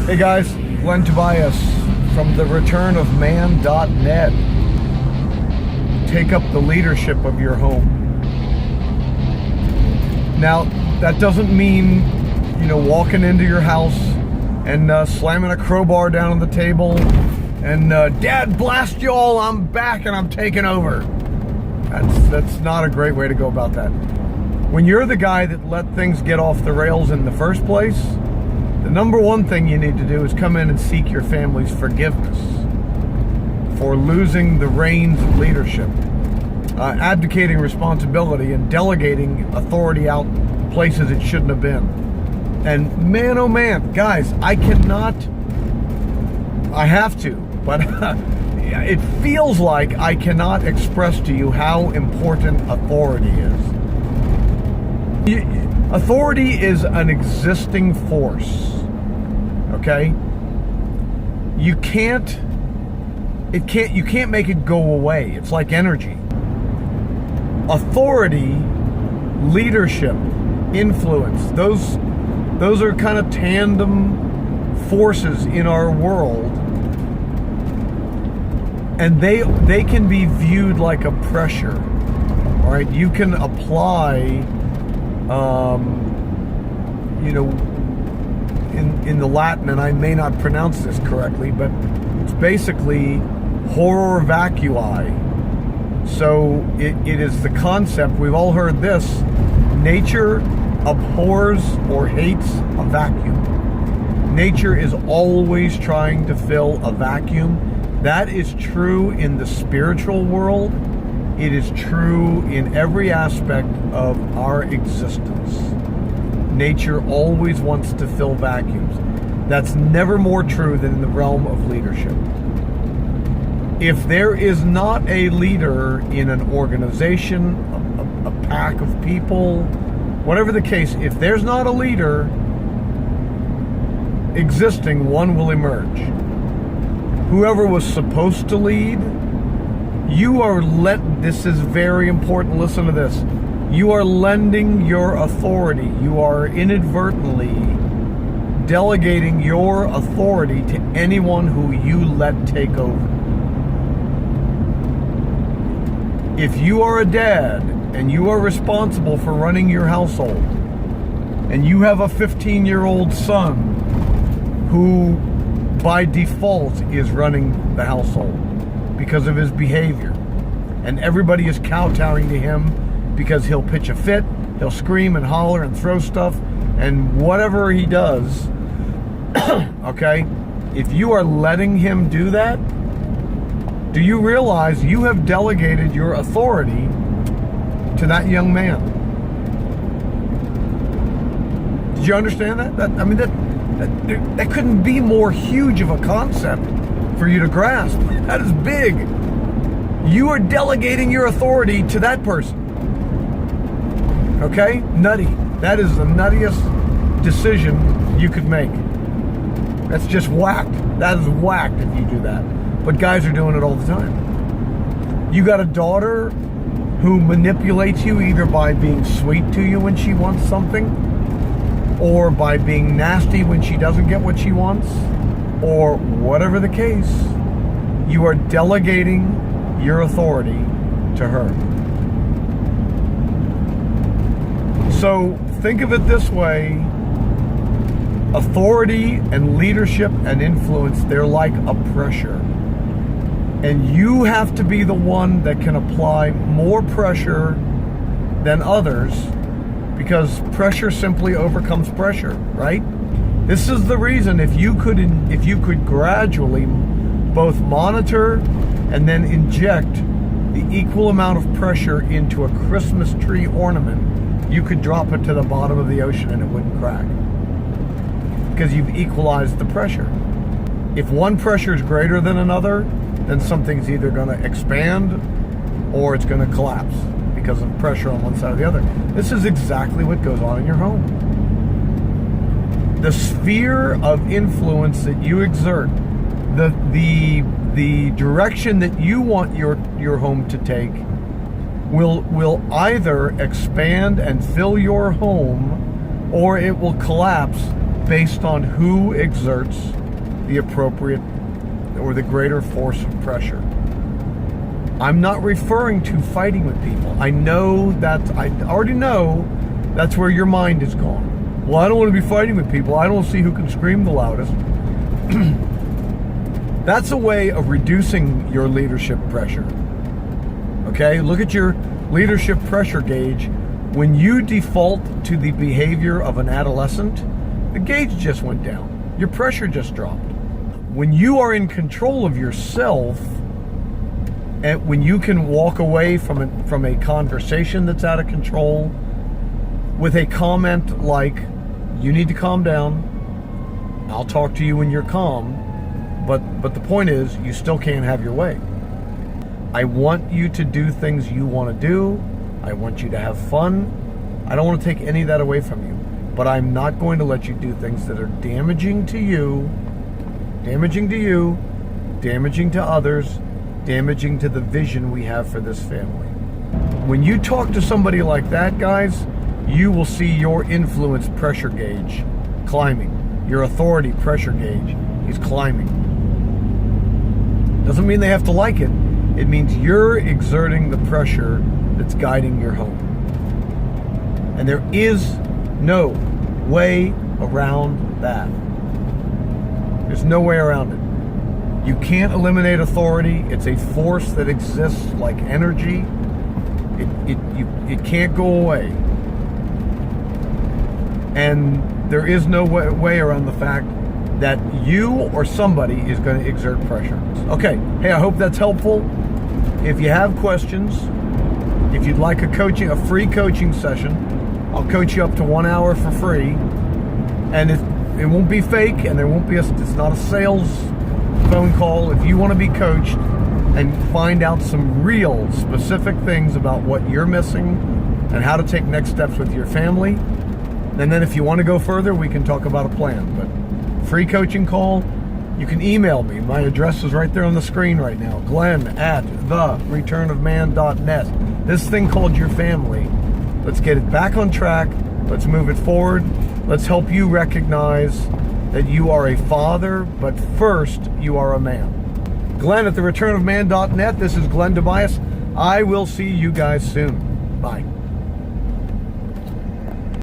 Hey guys, Glenn Tobias from thereturnofman.net. Take up the leadership of your home. Now, that doesn't mean, walking into your house and slamming a crowbar down on the table and Dad, blast you all, I'm back and I'm taking over. That's not a great way to go about that. When you're the guy that let things get off the rails in the first place, the number one thing you need to do is come in and seek your family's forgiveness for losing the reins of leadership, abdicating responsibility and delegating authority out places it shouldn't have been. And man, oh man, guys, I have to, but it feels like I cannot express to you how important authority is. Authority is an existing force, okay? You can't make it go away. It's like energy. Authority, leadership, influence, those are kind of tandem forces in our world, and they can be viewed like a pressure. All right, you can apply in the Latin, and I may not pronounce this correctly, but it's basically horror vacui. So it is the concept, we've all heard this, nature abhors or hates a vacuum. Nature is always trying to fill a vacuum. That is true in the spiritual world. It is true in every aspect of our existence. Nature always wants to fill vacuums. That's never more true than in the realm of leadership. If there is not a leader in an organization, a pack of people, whatever the case, if there's not a leader existing, one will emerge. Whoever was supposed to lead, this is very important, listen to this. You are lending your authority. You are inadvertently delegating your authority to anyone who you let take over. If you are a dad and you are responsible for running your household, and you have a 15-year-old son who by default is running the household because of his behavior, and everybody is kowtowing to him because he'll pitch a fit, he'll scream and holler and throw stuff, and whatever he does, okay, if you are letting him do that, do you realize you have delegated your authority to that young man? Did you understand that? That couldn't be more huge of a concept for you to grasp. That is big. You are delegating your authority to that person. Okay? Nutty. That is the nuttiest decision you could make. That's just whacked. That is whacked if you do that. But guys are doing it all the time. You got a daughter who manipulates you either by being sweet to you when she wants something, or by being nasty when she doesn't get what she wants, or whatever the case. You are delegating your authority to her. So think of it this way. Authority and leadership and influence, they're like a pressure. And you have to be the one that can apply more pressure than others, because pressure simply overcomes pressure, right? This is the reason if you could gradually both monitor and then inject the equal amount of pressure into a Christmas tree ornament, you could drop it to the bottom of the ocean and it wouldn't crack, because you've equalized the pressure. If one pressure is greater than another, then something's either going to expand or it's going to collapse because of pressure on one side or the other. This is exactly what goes on in your home. The sphere of influence that you exert, the direction that you want your home to take, will either expand and fill your home, or it will collapse based on who exerts the appropriate or the greater force of pressure. I'm not referring to fighting with people. I already know that's where your mind is gone. Well, I don't want to be fighting with people. I don't see who can scream the loudest. That's a way of reducing your leadership pressure. Okay, look at your leadership pressure gauge. When you default to the behavior of an adolescent, the gauge just went down. Your pressure just dropped. When you are in control of yourself, and when you can walk away from a conversation that's out of control with a comment like, you need to calm down, I'll talk to you when you're calm, but the point is, you still can't have your way. I want you to do things you want to do. I want you to have fun. I don't want to take any of that away from you, but I'm not going to let you do things that are damaging to you, damaging to others, damaging to the vision we have for this family. When you talk to somebody like that, guys, you will see your influence pressure gauge climbing. Your authority pressure gauge is climbing. Doesn't mean they have to like it. It means you're exerting the pressure that's guiding your home. And there is no way around that. There's no way around it. You can't eliminate authority. It's a force that exists like energy. It can't go away. And there is no way around the fact that you or somebody is going to exert pressure. Okay, hey, I hope that's helpful. If you have questions, if you'd like a free coaching session, I'll coach you up to 1 hour for free. And it won't be fake, and it's not a sales phone call. If you want to be coached and find out some real specific things about what you're missing and how to take next steps with your family, and then if you want to go further, we can talk about a plan. But free coaching call, you can email me. My address is right there on the screen right now. Glenn@thereturnofman.net. This thing called your family. Let's get it back on track. Let's move it forward. Let's help you recognize that you are a father, but first, you are a man. Glenn@thereturnofman.net. This is Glenn Tobias. I will see you guys soon. Bye.